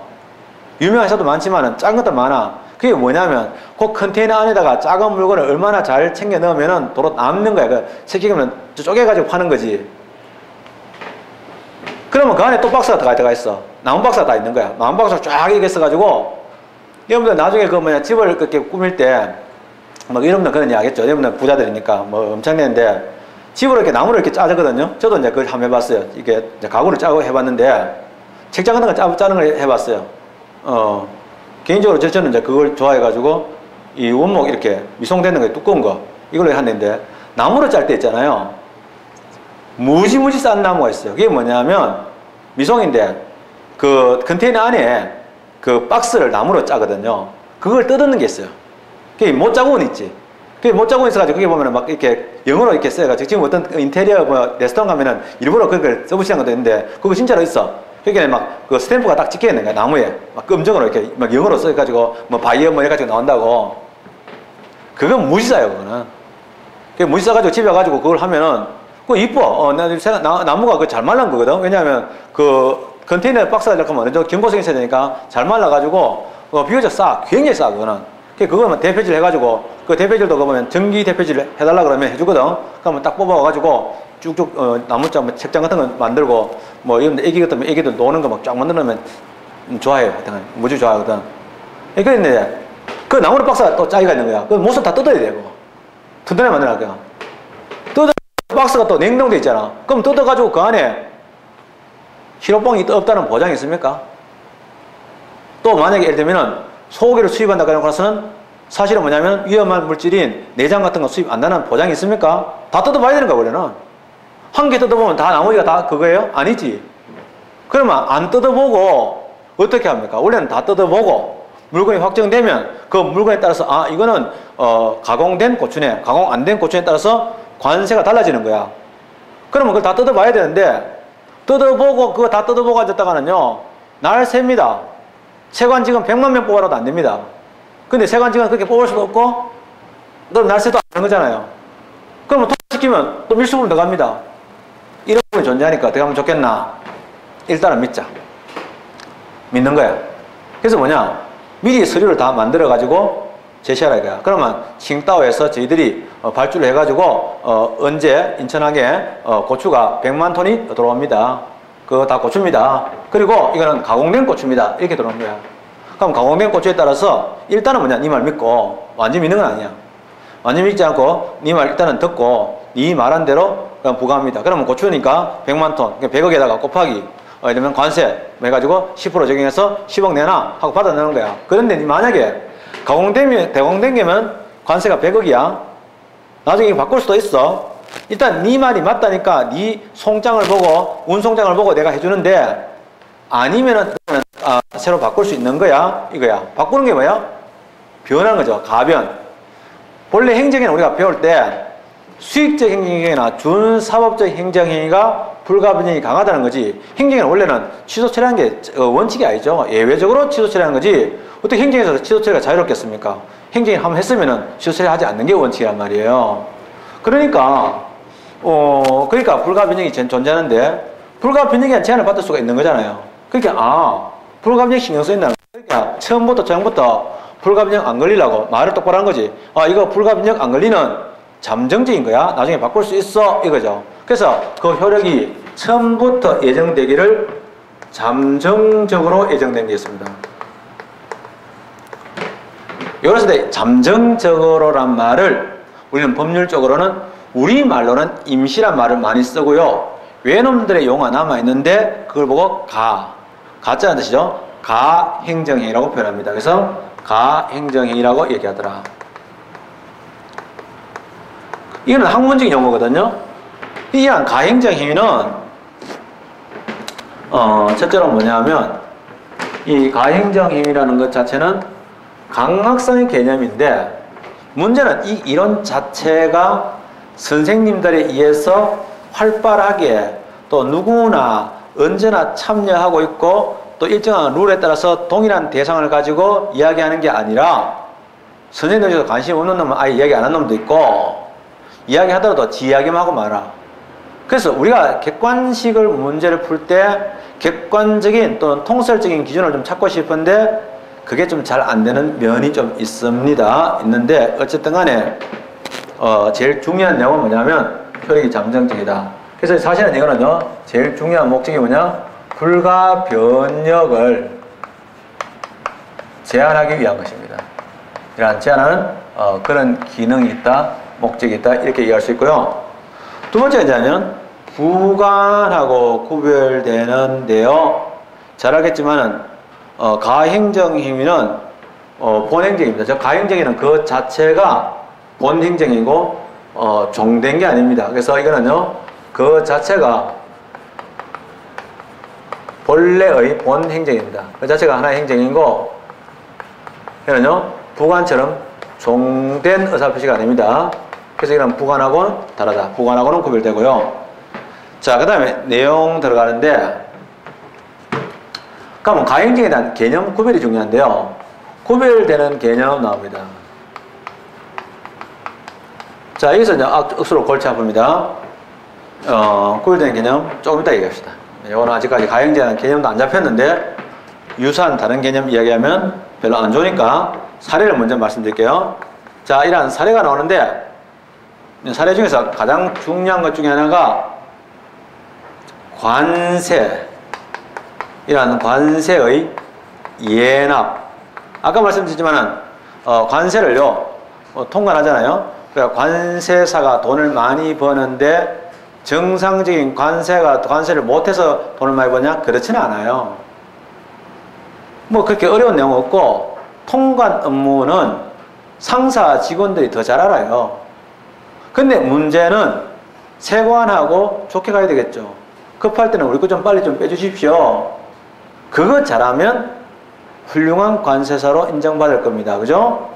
유명한 회사도 많지만은 작은 것들 많아. 그게 뭐냐면 그 컨테이너 안에다가 작은 물건을 얼마나 잘 챙겨 넣으면은 도로 남는 거야. 그 새끼면 쪼개가지고 파는 거지. 그러면 그 안에 또 박스가 들어가 있어. 나무 박스가 다 있는 거야. 나무 박스가 쫙 이렇게 있어가지고 여러분들 나중에 그 뭐냐 집을 그렇게 꾸밀 때 뭐 여러분들 그런 얘기 하겠죠. 여러분들 부자들이니까 뭐 엄청나는데 집으로 이렇게 나무를 이렇게 짜거든요. 저도 이제 그걸 한번 해봤어요. 이게 이제 가구를 짜고 해봤는데 책장 같은 거 짜는 걸 해봤어요. 개인적으로 저는 이제 그걸 좋아해가지고 이 원목 이렇게 미송되는 거 두꺼운 거 이걸로 했는데 나무로 짤 때 있잖아요. 무지무지 싼 나무가 있어요. 그게 뭐냐면 미송인데 그 컨테이너 안에 그 박스를 나무로 짜거든요. 그걸 뜯는 게 있어요. 그게 못자국은 있지. 그게 못자국은 있어가지고 그게 보면은 막 이렇게 영어로 이렇게 써가지고 지금 어떤 인테리어 뭐 레스토랑 가면은 일부러 그걸 써붙이는 것도 있는데 그거 진짜로 있어. 그게 막 그 스탬프가 딱 찍혀 있는 거야. 나무에 막 검정으로 이렇게 막 영어로 써가지고 뭐 바이어 뭐 해가지고 나온다고. 그건 무지싸요. 그거는. 그게 무지싸가지고 집에 가가지고 그걸 하면은 그거 이뻐. 나무가 그 잘 말란 거거든. 왜냐하면 그 컨테이너 박스가 이렇게 하면 경고성이 있어야 되니까 잘 말라가지고 비교적 싸. 굉장히 싸. 그거는 대표질 해가지고 그 대표질도 그러면 전기 대표질 해달라 그러면 해주거든. 그러면 딱 뽑아가지고 쭉쭉 나무자 뭐 책장 같은 거 만들고 뭐 이런 애기 같은 애기들 노는 거 막 쫙 만들면 좋아해요. 무지 좋아하거든. 그런데 그 나무로 박스가 또 짜기가 있는 거야. 그 못을 다 뜯어야 돼. 튼튼하게 만들어야 돼. 뜯어 박스가 또 냉동돼 있잖아. 그럼 뜯어가지고 그 안에 히로뽕이 없다는 보장이 있습니까? 또 만약에 예를 들면은 소고기를 수입한다고 해놓고서는 사실은 뭐냐면 위험한 물질인 내장 같은 거 수입 안 나는 보장이 있습니까? 다 뜯어봐야 되는 거야 원래는. 한 개 뜯어보면 다 나머지가 다 그거예요? 아니지. 그러면 안 뜯어보고 어떻게 합니까? 원래는 다 뜯어보고 물건이 확정되면 그 물건에 따라서 아 이거는 가공된 고추네, 가공 안 된 고추에 따라서 관세가 달라지는 거야. 그러면 그걸 다 뜯어봐야 되는데 뜯어보고 그거 다 뜯어보고 앉았다가는요 날 셉니다. 세관직은 100만 명 뽑아라도 안 됩니다. 근데 세관직은 그렇게 뽑을 수도 없고 또 날새도 안 하는 거잖아요. 그러면 통과시키면 또 밀수분 더 갑니다. 이런 부분이 존재하니까 어떻게 하면 좋겠나? 일단은 믿자. 믿는 거야. 그래서 뭐냐? 미리 서류를 다 만들어가지고 제시하라 이거야. 그러면 칭따오에서 저희들이 발주를 해가지고 언제 인천항에 고추가 100만 톤이 들어옵니다. 그거 다 고추입니다. 그리고 이거는 가공된 고추입니다. 이렇게 들어오는 거야. 그럼 가공된 고추에 따라서 일단은 뭐냐? 네 말 믿고 완전히 믿는 건 아니야. 완전히 믿지 않고 네 말 일단은 듣고 네 말한 대로 그냥 부과합니다. 그러면 고추니까 100만 톤, 100억에다가 곱하기 예를 들면 관세 해가지고 10% 적용해서 10억 내놔 하고 받아내는 거야. 그런데 만약에 가공된 게면 관세가 100억이야. 나중에 바꿀 수도 있어. 일단 네 말이 맞다니까 네 송장을 보고 운송장을 보고 내가 해주는데 아니면은 새로 바꿀 수 있는 거야 이거야. 바꾸는 게 뭐야? 변하는 거죠. 가변. 본래 행정에는 우리가 배울 때 수익적 행정행위나 준사법적 행정행위가 불가변형이 강하다는 거지. 행정에는 원래는 취소 처리하는 게 원칙이 아니죠. 예외적으로 취소 처리하는 거지. 어떻게 행정에서 취소 처리가 자유롭겠습니까? 행정이 한번 했으면은 취소 처리하지 않는 게 원칙이란 말이에요. 그러니까 불가변형이 존재하는데 불가변형에 제한을 받을 수가 있는 거잖아요. 그러니까 불가변형 신경 쓰인다는 거야. 그러니까 처음부터 불가변형 안 걸리려고 말을 똑바로 한 거지. 이거 불가변형 안 걸리는 잠정적인 거야. 나중에 바꿀 수 있어 이거죠. 그래서 그 효력이 처음부터 예정되기를 잠정적으로 예정된 게 있습니다. 이랬을 때 잠정적으로란 말을 우리는 법률적으로는 우리말로는 임시란 말을 많이 쓰고요. 외놈들의 용어가 남아있는데 그걸 보고 가짜는 뜻이죠. 가행정행위라고 표현합니다. 그래서 가행정행위라고 얘기하더라. 이거는 학문적인 용어거든요. 이런 가행정행위는 첫째로 뭐냐면 이 가행정행위라는 것 자체는 강학성의 개념인데 문제는 이 이론 자체가 선생님들에 의해서 활발하게 또 누구나 언제나 참여하고 있고 또 일정한 룰에 따라서 동일한 대상을 가지고 이야기하는 게 아니라 선생님들 중에서 관심 없는 놈은 아예 이야기 안 하는 놈도 있고 이야기하더라도 지 이야기만 하고 말아. 그래서 우리가 객관식을 문제를 풀 때 객관적인 또는 통설적인 기준을 좀 찾고 싶은데 그게 좀 잘 안 되는 면이 좀 있는데 어쨌든 간에 제일 중요한 내용은 뭐냐면 표현이 잠정적이다. 그래서 사실은 이거는요 제일 중요한 목적이 뭐냐, 불가 변역을 제한하기 위한 것입니다. 이러한 제한하는 그런 기능이 있다, 목적이 있다, 이렇게 이해할 수 있고요. 두 번째는 뭐냐면 부관하고 구별되는데요. 잘 알겠지만은 가행정행위는 본행정입니다. 저 가행정위는 그 자체가 본행정이고 종된 게 아닙니다. 그래서 이거는요 그 자체가 본래의 본행정입니다. 그 자체가 하나의 행정이고 이거는요 부관처럼 종된 의사표시가 아닙니다. 그래서 이건 부관하고는 다르다. 부관하고는 구별되고요. 자, 그 다음에 내용 들어가는데, 그러면 가행정에 대한 개념 구별이 중요한데요. 구별되는 개념 나옵니다. 자, 여기서 이제 억수로 골치 아픕니다. 구별되는 개념 조금 이따 얘기합시다. 이거는 아직까지 가행정에 대한 개념도 안 잡혔는데, 유사한 다른 개념 이야기하면 별로 안 좋으니까 사례를 먼저 말씀드릴게요. 자, 이러한 사례가 나오는데, 사례 중에서 가장 중요한 것 중에 하나가 관세, 이러한 관세의 예납. 아까 말씀드렸지만은 관세를요 통관하잖아요. 그러니까 관세사가 돈을 많이 버는데 정상적인 관세를 못해서 돈을 많이 버냐? 그렇지는 않아요. 뭐 그렇게 어려운 내용 없고, 통관 업무는 상사 직원들이 더 잘 알아요. 근데 문제는 세관하고 좋게 가야 되겠죠. 급할 때는 우리 거 좀 빨리 좀 빼주십시오. 그거 잘하면 훌륭한 관세사로 인정받을 겁니다. 그죠?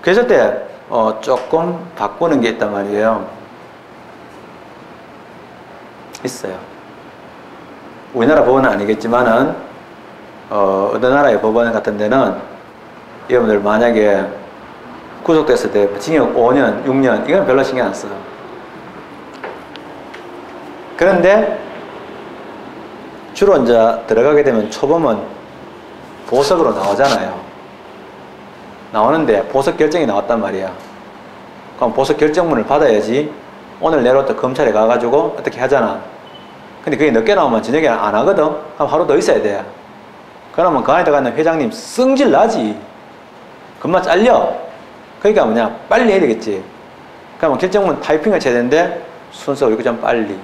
그랬을 때 조금 바꾸는 게 있단 말이에요. 있어요. 우리나라 법원은 아니겠지만은 어느 나라의 법원 같은 데는 여러분들 만약에 구속됐을 때 징역 5년, 6년 이건 별로 신경 안 써요. 그런데 주로 이제 들어가게 되면 초범은 보석으로 나오잖아요. 나오는데 보석 결정이 나왔단 말이야. 그럼 보석 결정문을 받아야지 오늘 내일부터 검찰에 가가지고 어떻게 하잖아. 근데 그게 늦게 나오면 저녁에 안 하거든. 그럼 하루 더 있어야 돼. 그러면 그 안에 들어가는 회장님 성질 나지. 금방 잘려. 그러니까 뭐냐, 빨리 해야 되겠지. 그러면 결정문 타이핑을 쳐야 되는데 순서가 이렇게 좀 빨리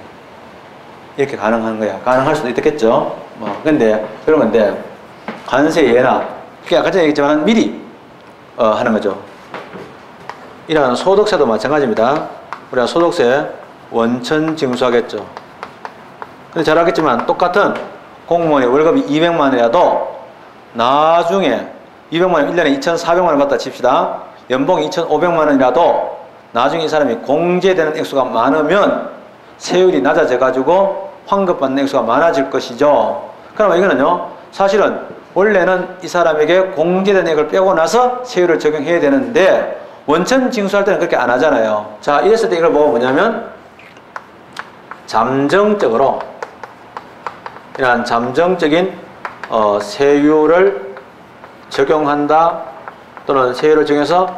이렇게 가능한 거야. 가능할 수도 있겠죠. 근데 그런 건데 관세 예납, 그게 아까 전에 얘기했지만 미리 하는 거죠. 이런 소득세도 마찬가지입니다. 우리가 소득세 원천 징수하겠죠. 근데 잘 알겠지만 똑같은 공무원의 월급이 200만 원이라도 나중에 200만 원, 1년에 2,400만 원 받다 칩시다. 연봉이 2,500만 원이라도 나중에 이 사람이 공제되는 액수가 많으면 세율이 낮아져 가지고 환급받는 액수가 많아질 것이죠. 그러면 이거는요 사실은 원래는 이 사람에게 공제된 액을 빼고 나서 세율을 적용해야 되는데 원천 징수할 때는 그렇게 안 하잖아요. 자, 이랬을 때 이걸 보고 뭐냐면 잠정적으로 이러한 잠정적인 세율을 적용한다 또는 세율을 정해서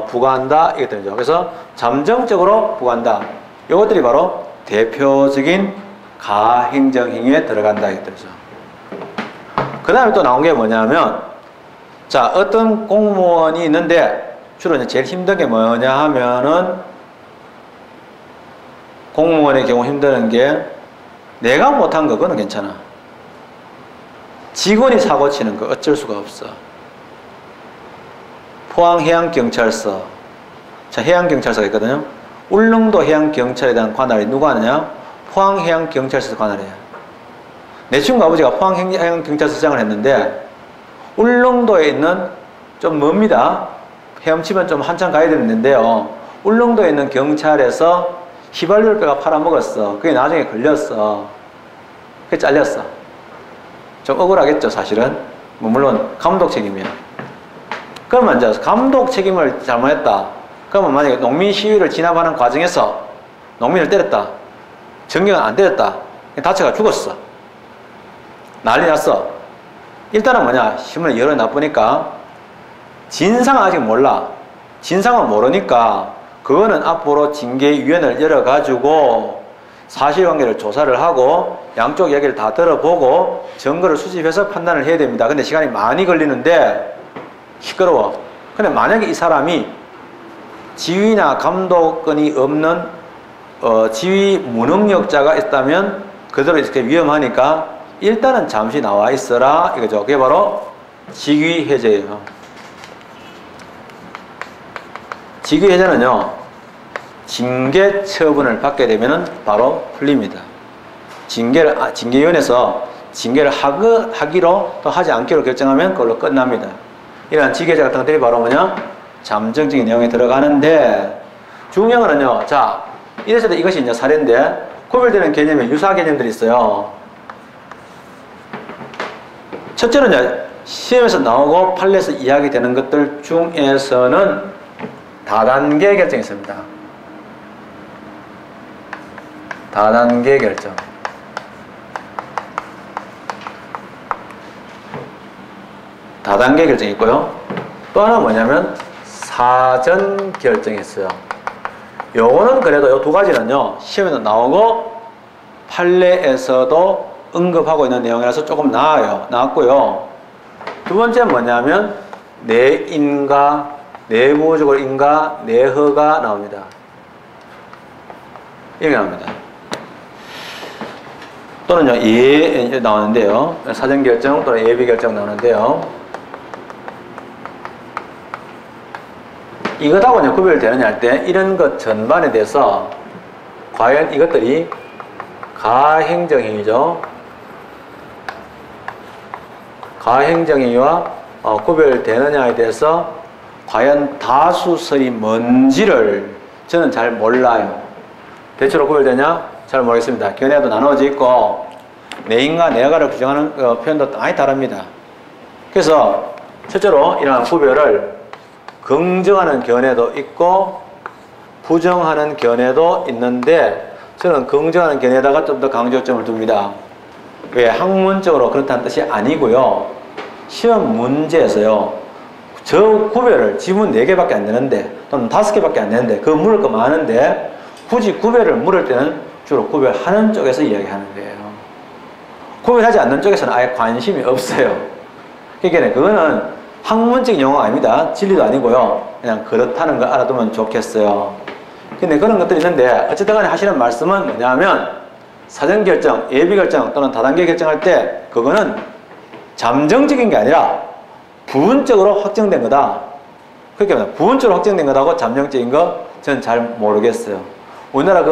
부과한다 이게 되죠. 그래서 잠정적으로 부과한다. 이것들이 바로 대표적인 가행정행위에 들어간다 이게 되죠. 그 다음에 또 나온 게 뭐냐면, 자, 어떤 공무원이 있는데 주로 이제 제일 힘든 게 뭐냐 하면은, 공무원의 경우 힘드는 게 내가 못한 거 그거는 괜찮아. 직원이 사고 치는 거 어쩔 수가 없어. 포항해양경찰서, 자, 해양경찰서가 있거든요. 울릉도 해양경찰에 대한 관할이 누가 하느냐? 포항해양경찰서 관할이에요. 내 친구 아버지가 포항해양경찰서장을 했는데 울릉도에 있는 좀 멉니다. 헤엄치면 좀 한참 가야 되는데요. 울릉도에 있는 경찰에서 휘발유를 팔아먹었어. 그게 나중에 걸렸어. 그게 잘렸어. 좀 억울하겠죠, 사실은. 뭐 물론 감독 책임이야. 그러면 이제 감독 책임을 잘못했다. 그러면 만약에 농민 시위를 진압하는 과정에서 농민을 때렸다. 정경은 안 때렸다. 다쳐가 죽었어. 난리 났어. 일단은 뭐냐, 신문에 여론이 나쁘니까 진상은 아직 몰라. 진상은 모르니까 그거는 앞으로 징계위원회를 열어가지고 사실관계를 조사를 하고 양쪽 얘기를 다 들어보고 증거를 수집해서 판단을 해야 됩니다. 근데 시간이 많이 걸리는데 시끄러워. 근데 만약에 이 사람이 지휘나 감독권이 없는 지휘 무능력자가 있다면 그대로 이렇게 위험하니까 일단은 잠시 나와 있어라 이거죠. 그게 바로 직위 해제예요. 직위 해제는요, 징계 처분을 받게 되면은 바로 풀립니다. 징계위원회에서 징계를 하기로 또 하지 않기로 결정하면 그걸로 끝납니다. 이러한 직위 해제 같은 것들이 바로 뭐냐, 잠정적인 내용에 들어가는데, 중요한 거는요, 자, 이래서도 이것이 이제 사례인데, 구별되는 개념에 유사 개념들이 있어요. 첫째는 이제 시험에서 나오고 판례에서 이야기되는 것들 중에서는 다단계 결정이 있습니다. 다단계 결정. 다단계 결정이 있고요. 또 하나 뭐냐면 사전 결정이 있어요. 요거는 그래도 요 두 가지는요, 시험에도 나오고 판례에서도 언급하고 있는 내용이라서 조금 나았고요. 두 번째는 뭐냐면 내인가, 내부적으로 인가, 내허가 나옵니다. 이렇게 나옵니다. 또는요, 예 나오는데요. 사전결정 또는 예비결정 나오는데요. 이것하고 구별되느냐 할 때 이런 것 전반에 대해서 과연 이것들이 가행정행위죠. 가행정행위와 구별되느냐에 대해서 과연 다수설이 뭔지를 저는 잘 몰라요. 대체로 구별되냐? 잘 모르겠습니다. 견해도 나누어져 있고 내인과 내가를 규정하는 표현도 많이 다릅니다. 그래서 첫째로 이러한 구별을 긍정하는 견해도 있고 부정하는 견해도 있는데 저는 긍정하는 견해에다가 좀 더 강조점을 둡니다. 왜? 학문적으로 그렇다는 뜻이 아니고요. 시험 문제에서요, 저 구별을 지문 4개밖에 안 되는데 또는 5개밖에 안 되는데 그거 물을 거 많은데 굳이 구별을 물을 때는 주로 구별하는 쪽에서 이야기하는 거예요. 구별하지 않는 쪽에서는 아예 관심이 없어요. 그러니까 그거는 학문적인 용어가 아닙니다. 진리도 아니고요. 그냥 그렇다는 걸 알아두면 좋겠어요. 근데 그런 것들이 있는데 어쨌든 간에 하시는 말씀은 뭐냐면 사전결정, 예비결정 또는 다단계 결정할 때 그거는 잠정적인 게 아니라 부분적으로 확정된 거다. 그렇게 부분적으로 확정된 거다고 잠정적인 거 저는 잘 모르겠어요. 우리나라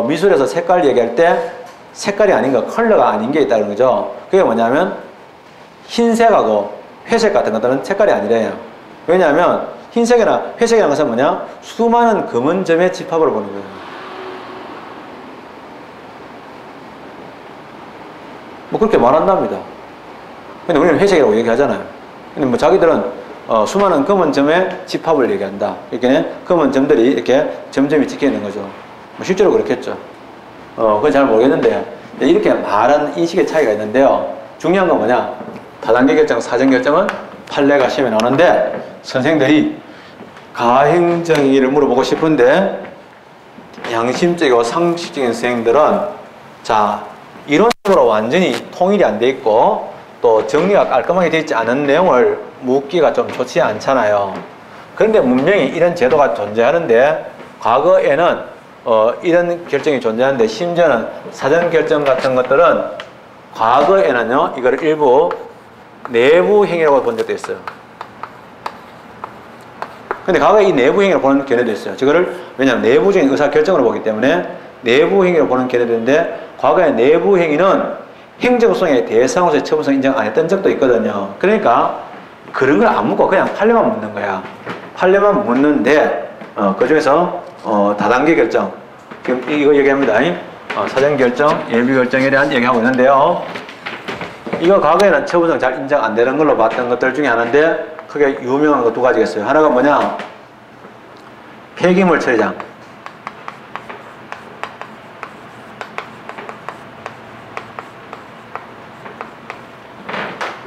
미술에서 색깔 얘기할 때 색깔이 아닌 거, 컬러가 아닌 게 있다는 거죠. 그게 뭐냐면 흰색하고 회색 같은 것들은 색깔이 아니래요. 왜냐하면 흰색이나 회색이라는 것은 뭐냐? 수많은 검은 점의 집합을 보는 거예요. 뭐 그렇게 말한답니다. 근데 우리는 회색이라고 얘기하잖아요. 근데 뭐 자기들은 수많은 검은 점의 집합을 얘기한다. 이렇게 검은 점들이 이렇게 점점이 찍혀 있는 거죠. 뭐 실제로 그렇겠죠. 그건 잘 모르겠는데 이렇게 말하는 인식의 차이가 있는데요. 중요한 건 뭐냐? 다단계 결정, 사전 결정은 판례가 시험에 나오는데 선생들이 가행정의를 물어보고 싶은데 양심적이고 상식적인 선생들은 자, 이론적으로 완전히 통일이 안 돼 있고 또 정리가 깔끔하게 되어 있지 않은 내용을 묻기가 좀 좋지 않잖아요. 그런데 분명히 이런 제도가 존재하는데 과거에는 이런 결정이 존재하는데 심지어는 사전 결정 같은 것들은 과거에는요, 이걸 일부 내부 행위라고 본 적도 있어요. 근데 과거에 이 내부 행위를 보는 견해도 있어요. 저거를 왜냐하면 내부적인 의사 결정으로 보기 때문에 내부 행위를 보는 견해도 있는데 과거의 내부 행위는 행정소송의 대상으로서의 처분성 인정 안 했던 적도 있거든요. 그러니까 그런 걸 안 묻고 그냥 판례만 묻는 거야. 판례만 묻는데 그 중에서 다단계 결정 지금 이거 얘기합니다. 사전 결정, 예비 결정에 대한 얘기하고 있는데요. 이거 과거에는 처분성 잘 인정 안 되는 걸로 봤던 것들 중에 하나인데 크게 유명한 거 두 가지가 있어요. 하나가 뭐냐? 폐기물 처리장.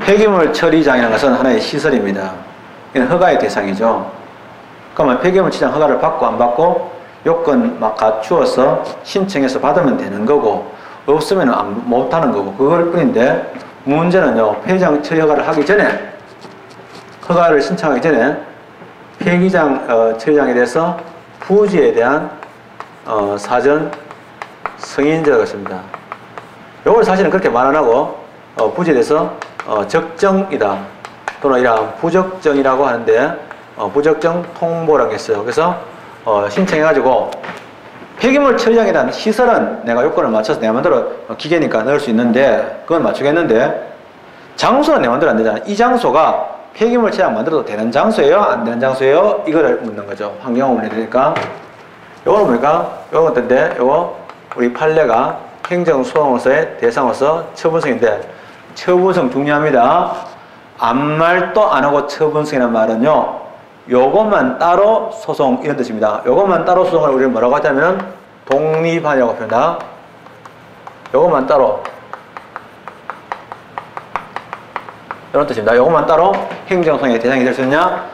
폐기물 처리장이라는 것은 하나의 시설입니다. 이는 허가의 대상이죠. 그러면 폐기물 처리장 허가를 받고 안 받고 요건 막 갖추어서 신청해서 받으면 되는 거고 없으면 못하는 거고 그걸 뿐인데 문제는요. 폐기장 처리 허가를 하기 전에 허가를 신청하기 전에 폐기장 처리장에 대해서 부지에 대한 사전 승인제가 있습니다. 요걸 사실은 그렇게 말 안 하고 부지에 대해서 적정이다 또는 이러한 부적정이라고 하는데 부적정 통보라는 게 있어요. 그래서 신청해가지고 폐기물 처리장에 대한 시설은 내가 요건을 맞춰서 내 마음대로 기계니까 넣을 수 있는데 그건 맞추겠는데 장소는 내 마음대로 안 되잖아. 이 장소가 폐기물 처리장 만들어도 되는 장소예요? 안 되는 장소예요? 이거를 묻는 거죠. 환경을 문제야 되니까. 요거는 뭡니까? 요거 어떤데? 요거 우리 판례가 행정소송으로서의 대상으로서 처분성인데 처분성 중요합니다. 아무 말도 안 하고 처분성이라는 말은요. 요것만 따로 소송 이런 뜻입니다. 요것만 따로 소송을 우리는 뭐라고 하자면 독립한이라고 표현한다. 요것만 따로 이런 뜻입니다. 요것만 따로 행정소송의 대상이 될 수 있느냐?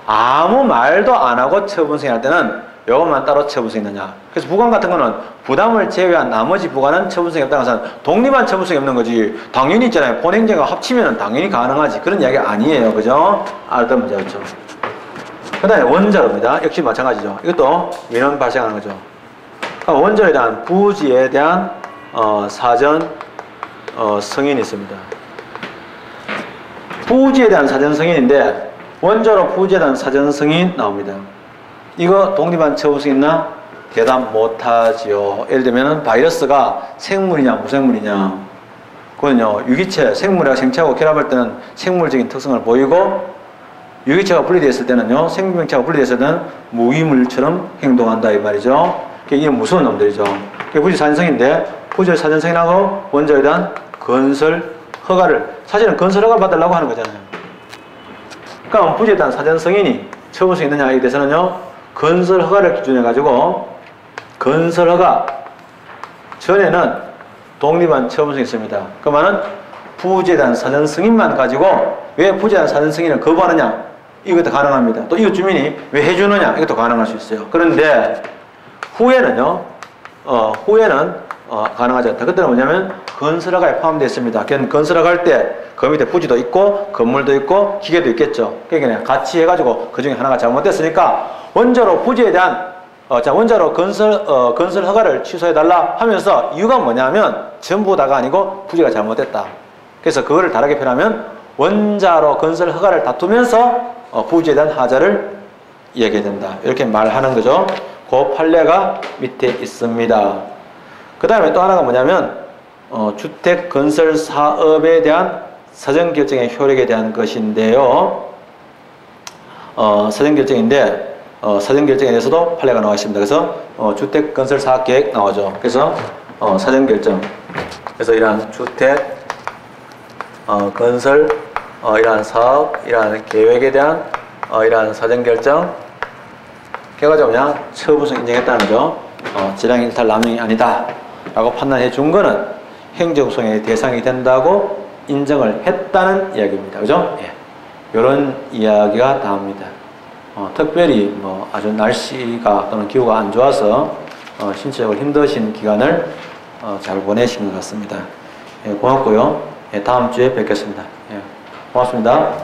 아무 말도 안 하고 처분성이 할 때는 요것만 따로 처분성이 있느냐? 그래서 부관 같은 거는 부담을 제외한 나머지 부관은 처분성이 없다는 것은 독립한 처분성이 없는 거지. 당연히 있잖아요. 본행정과 합치면 당연히 가능하지. 그런 이야기 아니에요. 그죠? 알던 문제였죠. 그 다음에 원자로입니다. 역시 마찬가지죠. 이것도 민원 발생하는 거죠. 그러니까 원자로에 대한 부지에 대한 사전 승인이 있습니다. 부지에 대한 사전 승인인데 원자로 부지에 대한 사전 승인 나옵니다. 이거 독립한 처분성 있나? 대답 못하지요. 예를 들면 바이러스가 생물이냐 무생물이냐 그거는요 유기체, 생물하고 생체하고 결합할 때는 생물적인 특성을 보이고 유기체가 분리되어 있을 때는요 생명체가 분리되어 있을 때는 무기물처럼 행동한다 이 말이죠. 이게 무서운 놈들이죠. 이게 부지 사전승인데 부지 사전승인하고 원자로에 대한 건설 허가를 사실은 건설 허가 받으려고 하는 거잖아요. 그러니까 부지에 대한 사전승인이 처분성이 있느냐에 대해서는요 건설 허가를 기준해 가지고 건설 허가 전에는 독립한 처분성이 있습니다. 그러면은 부지에 대한 사전 승인만 가지고 왜 부지에 대한 사전 승인을 거부하느냐? 이것도 가능합니다. 또 이웃 주민이 왜 해주느냐? 이것도 가능할 수 있어요. 그런데 후에는요, 후에는 가능하지 않다. 그때는 뭐냐면 건설 허가에 포함되어 있습니다. 건설 허가 할 때 그 밑에 부지도 있고 건물도 있고 기계도 있겠죠. 그러니까 같이 해가지고 그 중에 하나가 잘못됐으니까 원자로 부지에 대한 원자로 건설 허가를 취소해달라 하면서 이유가 뭐냐면 전부 다가 아니고 부지가 잘못됐다. 그래서 그거를 다르게 표현하면 원자로 건설 허가를 다투면서 부지에 대한 하자를 이야기해야 된다. 이렇게 말하는 거죠. 그 판례가 밑에 있습니다. 그 다음에 또 하나가 뭐냐면 주택 건설 사업에 대한 사전결정의 효력에 대한 것인데요. 사전결정인데 사전결정에 대해서도 판례가 나와 있습니다. 그래서 주택 건설 사업 계획 나오죠. 그래서 사전결정. 그래서 이러한 주택 건설 이러한 사업, 이러한 계획에 대한 이러한 사전결정 결과적으로 그냥 처분성 인정했다는 거죠. 재량 일탈 남용이 아니다 라고 판단해 준 거는 행정소송의 대상이 된다고 인정을 했다는 이야기입니다. 그죠? 예. 이런 이야기가 나옵니다. 특별히 뭐 아주 날씨가 또는 기후가 안 좋아서 신체적으로 힘드신 기간을 잘 보내신 것 같습니다. 예, 고맙고요. 예, 다음 주에 뵙겠습니다. 예, 고맙습니다.